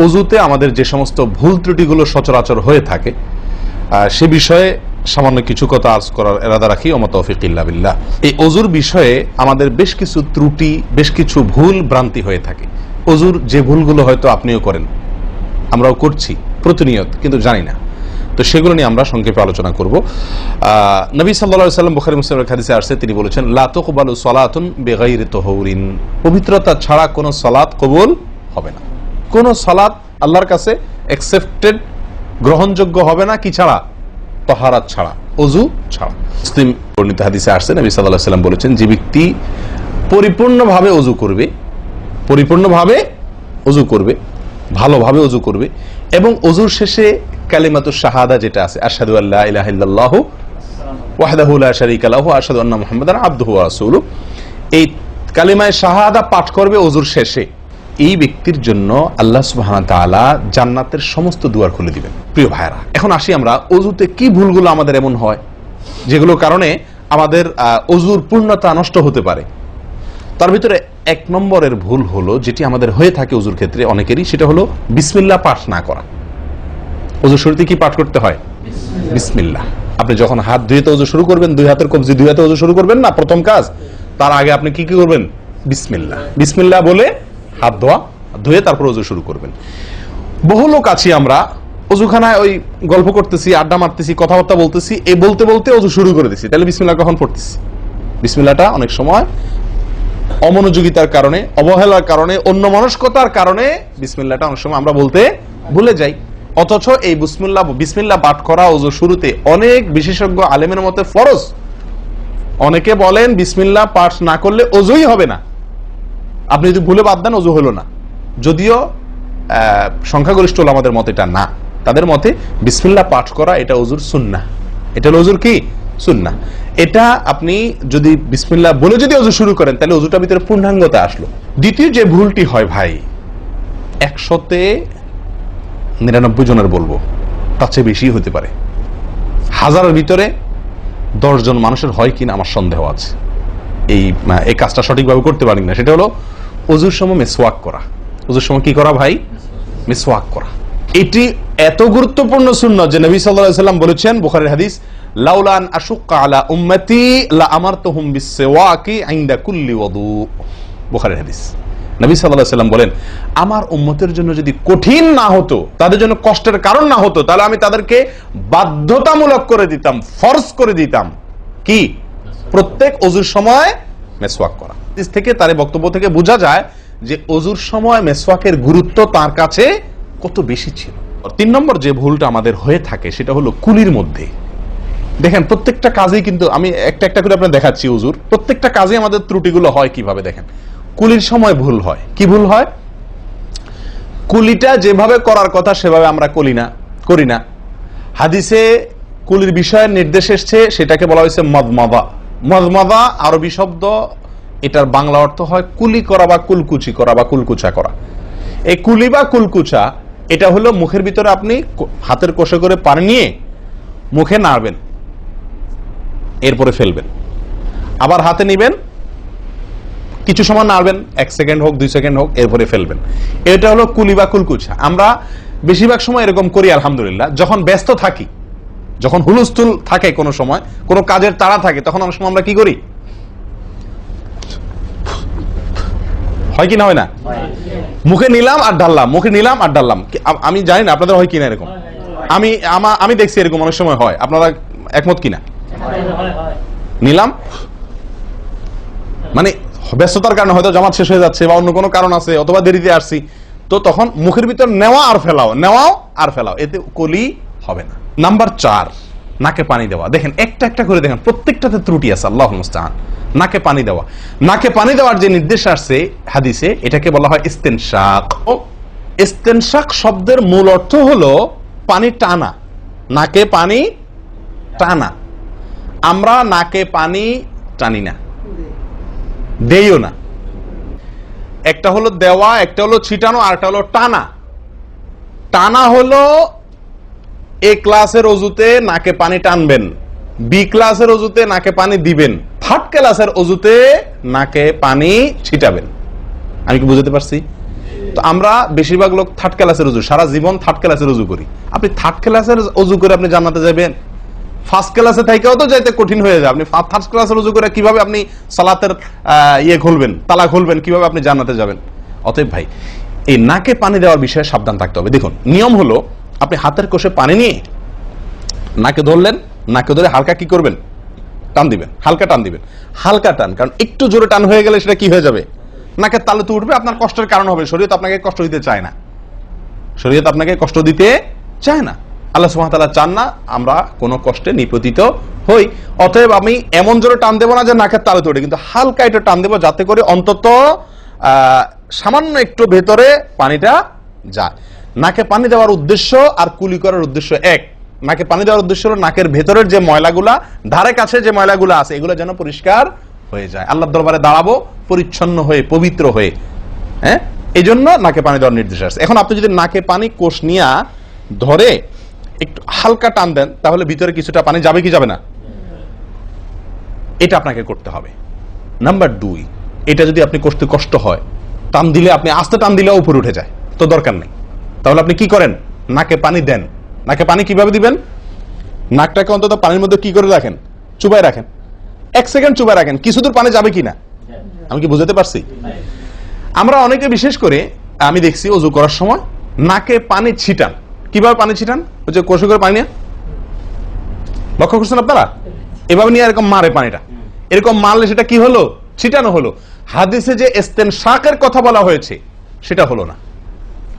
অজুতে আমাদের যে সমস্ত ভুল ত্রুটিগুলো সচরাচর হয়ে থাকে সে বিষয়ে সামান্য কিছু কথা আজ করার ইরাদা রাখি। ওয়া মা তাওফীক ইল্লা বিল্লাহ। এই অজুর বিষয়ে আমাদের বেশ কিছু ত্রুটি, বেশ কিছু ভুল ভ্রান্তি হয়ে থাকে। অজুর যে ভুলগুলো হয়তো আপনিও করেন, আমরাও করছি প্রতিনিয়ত, কিন্তু জানি না। তো সেগুলো নিয়ে আমরা সংক্ষেপে আলোচনা করব। নবী সাল্লাল্লাহু আলাইহি ওয়াসাল্লাম বুখারী মুসলিমের হাদিসে আসছে, তিনি বলেছেন, লা তুকবালু সালাতুন বিগাইরি তাহুরিন, পবিত্রতা ছাড়া কোনো সালাত কবুল হবে না। কোন সালাত আল্লাহর কাছে অ্যাকসেপ্টেড, গ্রহণযোগ্য হবে না কি ছাড়া? তাহারাত ছাড়া, ওযু ছাড়া। মুসলিম বর্ণিত হাদিসে আসছে, নবী সাল্লাল্লাহু আলাইহি ওয়াসাল্লাম বলেছেন, যে ব্যক্তি পরিপূর্ণভাবে ওযু করবে, পরিপূর্ণভাবে ওযু করবে, ভালোভাবে ওযু করবে, এবং ওযুর শেষে কালিমাতুশ শাহাদা যেটা আছে, আশহাদু আল্লা ইলাহা ইল্লাল্লাহু ওয়াহদাহু লা শারীকা লাহু ওয়া আশহাদু আন্না মুহাম্মাদান আবদুহু ওয়া রাসূলুহু, এই কালিমায়ে শাহাদা পাঠ করবে ওযুর শেষে, এই ব্যক্তির জন্য আল্লাহ সুবহানাহু ওয়া তাআলা জান্নাতের সমস্ত দুয়ার খুলে দিবেন। প্রিয় ভাইরা, এখন আসি আমরা ওযুতে কি ভুলগুলো আমাদের এমন হয় যেগুলোর কারণে আমাদের ওযুর পূর্ণতা নষ্ট হতে পারে। তার ভিতরে এক নম্বরের ভুল হলো, যেটি আমাদের হয়ে থাকে ওযুর ক্ষেত্রে অনেকেরই, সেটা হলো বিসমিল্লাহ পাঠ না করা। ওযুর শুরুতে কি পাঠ করতে হয়? বিসমিল্লাহ। আপনি যখন হাত ধুয়ে ওযু শুরু করবেন, দুই হাতের কবজি দুই হাতে ওযু শুরু করবেন না, প্রথম কাজ, তার আগে আপনি কি করবেন? বিসমিল্লাহ। বিসমিল্লাহ বলে হাত ধুয়ে তারপর ওযু শুরু করবেন। বহু লোক আছি আমরা, ওযুখানায় ওই গল্প করতেছি, আড্ডা মারতেছি, কথাবার্তা বলতেছি, এই বলতে বলতে ওযু শুরু করে দিছি। তাহলে বিসমিল্লাহ কখন পড়তেছি? বিসমিল্লাহটা অনেক সময় অমনোযোগিতার কারণে, অবহেলার কারণে, অন্যমনস্কতার কারণে বিসমিল্লাহটা অনেক সময় আমরা বলতে ভুলে যাই। অথচ এই বিসমিল্লাহ পাঠ করা ওযু শুরুতে অনেক বিশেষজ্ঞ আলেমের মতে ফরজ। অনেকে বলেন বিসমিল্লাহ পাঠ না করলে ওযুই হবে না, আপনি যদি ভুলে বাদ দেন ওযু হলো না। যদিও সংখ্যাগরিষ্ঠ ওলামাদের মতে এটা না, তাদের মতে বিসমিল্লাহ পাঠ করা এটা ওযুর সুন্নাহ। এটা হলো ওযুর কি? সুন্নাহ। এটা আপনি যদি বিসমিল্লাহ বলে যদি ওযু শুরু করেন, তাহলে ওযুটার ভিতরে পূর্ণাঙ্গতা আসলো। দ্বিতীয় যে ভুলটি হয় ভাই, 199 জনের বলবো, তার চেয়ে বেশি হতে পারে, হাজারের ভিতরে 10 জন মানুষের হয় কিনা আমার সন্দেহ আছে এই কাজটা সঠিকভাবে করতে পারি না। সেটা হলো ওযুর সময় মিসওয়াক করা। ওযুর সময় কি করা ভাই? মিসওয়াক করা। এটি এত গুরুত্বপূর্ণ সুন্নাহ যে নবী সাল্লাল্লাহু আলাইহি ওয়াসাল্লাম বলেছেন, বুখারীর হাদিস, লাউলা আন আশুক্কা আলা উম্মতি লা আমারতুহুম বিসওয়াকি ইনদা কুল্লি ওযু। বুখারীর হাদিস। নবী সাল্লাল্লাহু আলাইহি ওয়াসাল্লাম বলেন, আমার উম্মতের জন্য যদি কঠিন না হতো, তাদের জন্য কষ্টের কারণ না হতো, তাহলে আমি তাদেরকে বাধ্যতামূলক করে দিতাম, ফরজ করে দিতাম কি? প্রত্যেক ওযুর সময় মিসওয়াক করা। হাদিস থেকে, তার বক্তব্য থেকে বোঝা যায় যে ওযুর সময় মিসওয়াকের গুরুত্ব তার কাছে কত বেশি ছিল। 3 নম্বর যে ভুলটা আমাদের হয়ে থাকে সেটা হলো কুলির মধ্যে। দেখেন, প্রত্যেকটা কাজেই কিন্তু আমি একটা একটা করে আপনাদের দেখাচ্ছি ওযুর প্রত্যেকটা কাজে আমাদের ত্রুটিগুলো হয় কিভাবে। দেখেন, কুলির সময় ভুল হয়। কি ভুল হয়? কুলিটা যেভাবে করার কথা সেভাবে আমরা করি না। হাদিসে কুলির বিষয়ে নির্দেশ এসেছে, সেটাকে বলা হয়েছে মাদমাদা। মাদমাদা আরবি শব্দ, এটার বাংলা অর্থ হয় কুলি করা বা কুলকুচি করা বা কুলকুচা করা। এই কুলি বা কুলকুচা এটা হলো মুখের ভিতরে আপনি হাতের কোষে করে পানি নিয়ে মুখে নাড়বেন, এরপরে ফেলবেন, আবার হাতে নিবেন, কিছু সময় নাড়বেন, 1 সেকেন্ড হোক 2 সেকেন্ড হোক, এরপরে ফেলবেন। এটা হলো কুলি বা কুলকুচা। আমরা বেশিরভাগ সময় এরকম করি আলহামদুলিল্লাহ। যখন ব্যস্ত থাকি, যখন হুলস্থুল থাকে, কোনো সময় কোনো কাজের তাড়া থাকে, তখন অনেক সময় আমরা কি করি? হয় কি না হয় না? মুখে নিলাম আর ঢাললাম, মুখে নিলাম আর ঢাললাম। আমি জানি না আপনাদের হয় কিনা এরকম। আমি দেখছি এরকম অনেক সময় হয়। আপনারা একমত কিনা? নিলাম মানে ব্যস্ততার কারণে, হয়তো জামাত শেষ হয়ে যাচ্ছে বা অন্য কোনো কারণ আছে, অথবা দেরিতে আসছি, তো তখন মুখের ভিতর নেওয়াও আর ফেলাও, এতে কলি হবে না। নাম্বার 4, নাকে পানি দেওয়া। দেখেন, একটা একটা করে দেখেন, প্রত্যেকটাতে ত্রুটি আছে। আল্লাহুল মুস্তাআন। নাকে পানি দেওয়া। নাকে পানি দেওয়ার যে নির্দেশ আসছে হাদিসে, এটাকে বলা হয় ইস্তেনশাক। ইস্তেনশাক শব্দের মূল অর্থ হলো পানি টানা, নাকে পানি টানা। আমরা নাকে পানি টানি না, দেইও না। একটা হলো দেওয়া, একটা হলো ছিটানো, আর একটা হলো টানা। টানা হলো এ ক্লাসের ওযুতে নাকে পানি টানবেন, বি ক্লাসের ওযুতে নাকে পানি দিবেন, থার্ড ক্লাসের ওযুতে নাকে পানি ছিটাবেন। আমি কি বুঝাতে পারছি? তো আমরা বেশিরভাগ লোক থার্ড ক্লাসের অজু, সারা জীবন থার্ড ক্লাসের অজু করি। আপনি থার্ড ক্লাসের অজু করে আপনি জান্নাতে যাবেন? ফার্স্ট ক্লাসে থাইকাও তো যাইতে কঠিন হয়ে যায়। আপনি থার্ড ক্লাসের অজু করে কিভাবে আপনি সালাতের খুলবেন, তালা খুলবেন, কিভাবে আপনি জান্নাতে যাবেন? অতএব ভাই, এই নাকে পানি দেওয়ার বিষয়ে সাবধান থাকতে হবে। দেখুন, নিয়ম হলো আপনি হাতের কোষে পানি নিয়ে নাকে ধরলেন, নাকে ধরে হালকা কি করবেন? টান দিবেন, হালকা টান দিবেন, হালকা টান। কারণ একটু জোরে টান হয়ে গেলে সেটা কি হয়ে যাবে? নাকের তালু তো উঠবে, আপনার কষ্টের কারণ হবে। শরীয়ত আপনাকে কষ্ট দিতে চায় না, শরীয়ত আপনাকে কষ্ট দিতে চায় না। আল্লাহ সুবহানাহু ওয়া তাআলা চান না আমরা কোনো কষ্টে নিপতিত হই। অতএব আমি এমন জোরে টান দেবো না যে নাকের তালু তোড়ে, কিন্তু হালকা একটু টান দেবো যাতে করে অন্তত সামান্য একটু ভেতরে পানিটা যায়। নাকে পানি দেওয়ার উদ্দেশ্য আর কুলি করার উদ্দেশ্য এক। নাকে পানি দেওয়ার উদ্দেশ্য হলো নাকের ভেতরের যে ময়লাগুলা, ধারে কাছে যে ময়লাগুলা আছে, এগুলো যেন পরিষ্কার হয়ে যায়। আল্লাহর দরবারে দাঁড়াবো পরিচ্ছন্ন হয়ে, পবিত্র হয়ে। হ্যাঁ, এই জন্য নাকে পানি দেওয়ার নির্দেশ আছে। এখন আপনি যদি নাকে পানি কোষ নিয়ে ধরে একটু হালকা টান দেন, তাহলে ভিতরে কিছুটা পানি যাবে কি যাবে না? এটা আপনাকে করতে হবে। নাম্বার 2, এটা যদি আপনি করতে কষ্ট হয়, টান দিলে, আপনি আস্তে টান দিলেও উপরে উঠে যায়, তো দরকার নেই। তাহলে আপনি কি করেন? নাকে পানি দেন। নাকে পানি কিভাবে দিবেন? নাকটাকে অন্তত পানির মধ্যে কি করে রাখেন? চুবাই রাখেন, 1 সেকেন্ড চুবাই রাখেন। কিছু দূর পানি যাবে কিনা আমি কি বুঝাতে পারছি? আমরা অনেকে বিশেষ করে আমি দেখছি ওযু করার সময় নাকে পানি ছিটান। কিভাবে পানি ছিটান? ওই যে কষে করে পানি নিয়ে, লক্ষ্য করছেন আপনারা? এভাবে নিয়ে এরকম মারে পানিটা, এরকম মারলে সেটা কি হলো? ছিটানো হলো। হাদিসে যে ইস্তেনশাকের কথা বলা হয়েছে সেটা হলো না।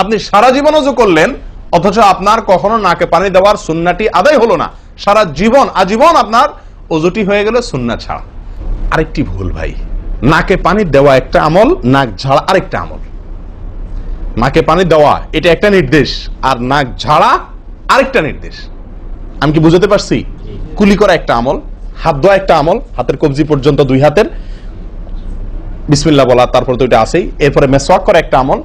আপনি সারা জীবন ওযু করলেন, অথচ আপনার কখনো নাকে পানি দেওয়ার সুন্নাহটি আদায় হলো না। সারা জীবন, আজীবন আপনার ওযুটি হয়ে গেল সুন্নাহ ছাড়া। আরেকটি ভুল ভাই, নাকে পানি দেওয়া একটা আমল, নাক ঝাড়া আরেকটা আমল। নাকে পানি দেওয়া এটা একটা নির্দেশ, আর নাক ঝাড়া আরেকটা নির্দেশ। আমি কি বুঝাতে পারছি? কুলি করা একটা আমল, হাত ধোয়া একটা আমল, হাতের কবজি পর্যন্ত 2 হাতের বিসমিল্লাহ বলা, তারপর তো এটা আছেই। এরপরে মেসওয়াক করা একটা আমল,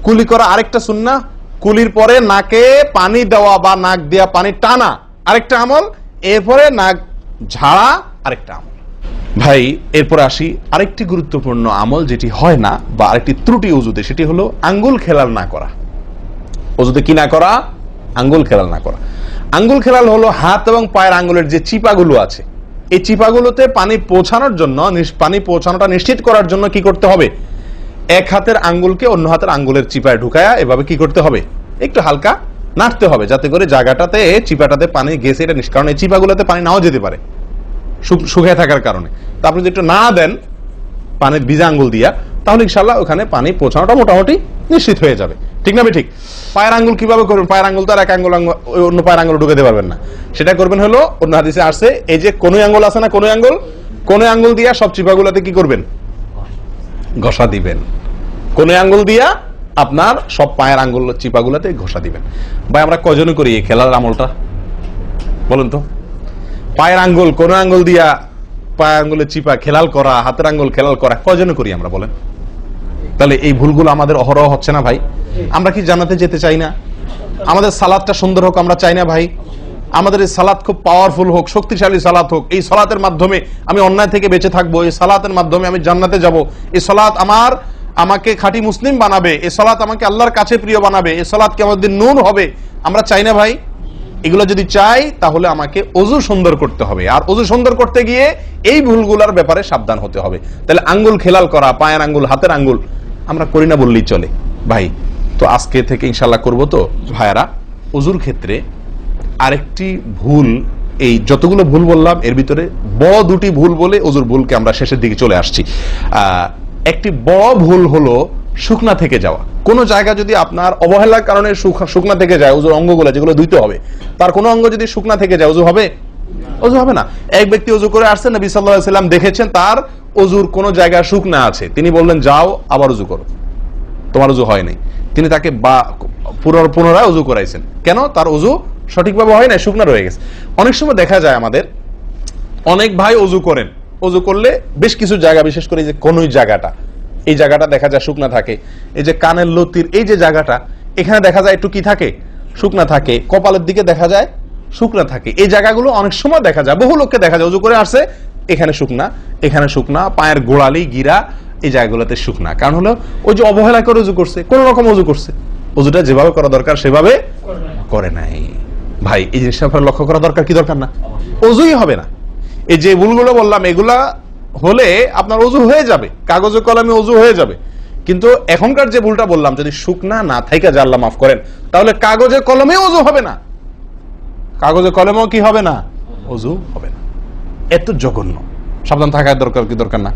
কুলি করা আরেকটা সুন্নাহ, কুলির পরে নাকে পানি দেওয়া বা নাক দিয়া পানি টানা আরেকটা আমল, এরপরে নাক ঝাড়া আরেকটা আমল। ভাই, এরপর আসি আরেকটি গুরুত্বপূর্ণ আমল যেটি হয় না, বা আরেকটি ত্রুটি ওযুতে, সেটি হলো আঙ্গুল খেলাল না করা। ওযুতে কি না করা? আঙ্গুল খেলাল না করা। আঙ্গুল খেলাল হলো হাত এবং পায়ের আঙ্গুলের যে চিপাগুলো আছে, এই চিপাগুলোতে পানি পৌঁছানোর জন্য, পানি পৌঁছানোটা নিশ্চিত করার জন্য কি করতে হবে? এক হাতের আঙ্গুলকে অন্য হাতের আঙ্গুলের চিপায় ঢুকায়া এভাবে কি করতে হবে? একটু হালকা নাড়তে হবে, যাতে করে জায়গাটাতে, চিপাটাতে পানি গেছে এটা নিষ্কারণ। এই চিপাগুলোতে পানি নাও যেতে পারে শুকিয়ে থাকার কারণে। তা আপনি যদি একটু না দেন পানির ভিজা আঙ্গুল দিয়া, তাহলে ইনশাআল্লাহ ওখানে পানি পৌঁছানোটা মোটামুটি নিশ্চিত হয়ে যাবে। ঠিক না? ঠিক। পায়ের আঙ্গুল কিভাবে করবেন? পায়ের আঙ্গুল তো আর এক আঙ্গুল অন্য পায়ের আঙ্গুল ঢুকাতে পারবেন না। সেটা করবেন হলো, অন্য হাদিসে আসছে, এই যে কোন আঙ্গুল আছে না, কোন আঙ্গুল দিয়া সব চিপাগুলোতে কি করবেন? ঘষা দিবেন। কোন আঙ্গুল দিয়া আপনার সব পায়ের আঙ্গুল চিপাগুলোতে ঘষা দিবেন। ভাই, আমরা কজনে করি এই খেলার আমলটা বলেন তো? পায়ের আঙ্গুল, কোন আঙ্গুল দিয়া পায়ের আঙ্গুলের চিপা খেলাল করা, হাতের আঙ্গুল খেলাল করা, কজনে করি আমরা বলেন? তাহলে এই ভুলগুলো আমাদের অহরহ হচ্ছে না ভাই? আমরা কি জান্নাতে যেতে চাই না? আমাদের সালাতটা সুন্দর হোক আমরা চাই না ভাই? আমাদের এই সালাত খুব পাওয়ারফুল হোক, শক্তিশালী সালাত হোক। এই সালাতের মাধ্যমে আমি অন্যায় থেকে বেঁচে থাকবো, এই সালাতের মাধ্যমে আমি জান্নাতে যাব, এই সালাত আমাকে খাঁটি মুসলিম বানাবে, এই সালাত আমাকে আল্লাহর কাছে প্রিয় বানাবে, এই সালাত কিয়ামতের দিন নূর হবে। আমরা চাই না ভাই? এগুলো যদি চাই তাহলে আমাকে ওযু সুন্দর করতে হবে, আর ওযু সুন্দর করতে গিয়ে এই ভুলগুলোর ব্যাপারে সাবধান হতে হবে। তাহলে আঙ্গুল খেলাল করা, পায়ের আঙ্গুল, হাতের আঙ্গুল আমরা করি না বললেই চলে ভাই। তো আজকে থেকে ইনশাআল্লাহ করব। তো ভাইয়ারা, ওযুর ক্ষেত্রে আরেকটি ভুল, এই যতগুলো ভুল বললাম এর ভিতরে বড় 2টি ভুল বলে ওযুর ভুলকে আমরা শেষের দিকে চলে আসছি। একটি বড় ভুল হলো শুকনা থেকে যাওয়া। কোন জায়গা যদি আপনার অবহেলার কারণে শুকনা থেকে যায়, ওযুর অঙ্গগুলো যেগুলো ধুইতে হবে, তার কোনো অঙ্গ যদি শুকনা থেকে যায়, ওযু হবে? ওযু হবে না। এক ব্যক্তি ওযু করে আসছে, নবী সাল্লাল্লাহু আলাইহি ওয়াসাল্লাম দেখেছেন তার ওযুর কোন জায়গা শুকনা আছে, তিনি বললেন যাও আবার ওযু করো, তোমার ওযু হয় নাই। তিনি তাকে পুনরায় ওযু করাইছেন। কেন? তার ওযু সঠিকভাবে হয় না, শুকনা রয়ে গেছে। অনেক সময় দেখা যায় আমাদের অনেক ভাই ওযু করেন, ওযু করলে বেশ কিছু জায়গা, বিশেষ করে যে কোনই জায়গাটা, এই জায়গাটা দেখা যায় শুকনা থাকে। এই যে কানের লতির এই যে জায়গাটা, এখানে দেখা যায় একটু কি থাকে? শুকনা থাকে। কপালের দিকে দেখা যায় শুকনা থাকে। এই জায়গাগুলো অনেক সময় দেখা যায়, বহু লোককে দেখা যায় ওযু করে আসছে, এখানে শুকনা, এখানে শুকনা, পায়ের গোড়ালি, গিরা, এই জায়গাগুলোতে শুকনা, কারণ হলো ওই যে অবহেলা করে অজু করছে, কোন রকম অজু করছে, অজুটা যেভাবে করা দরকার সেভাবে করে নাই। ভাই এই জিনিসটা আপনার লক্ষ্য করা দরকার, কি দরকার না? অজুই হবে না। এই যে ভুলগুলো বললাম এগুলা হলে আপনার অজু হয়ে যাবে, কাগজে কলমে অজু হয়ে যাবে, কিন্তু এখনকার যে ভুলটা বললাম যদি শুকনা না থাইকা যা আল্লাহ মাফ করেন, তাহলে কাগজে কলমে অজু হবে না, কাগজে কলমেও কি হবে না? অজু হবে না। এত জঘন্য, সাবধান থাকার দরকার, কি দরকার না?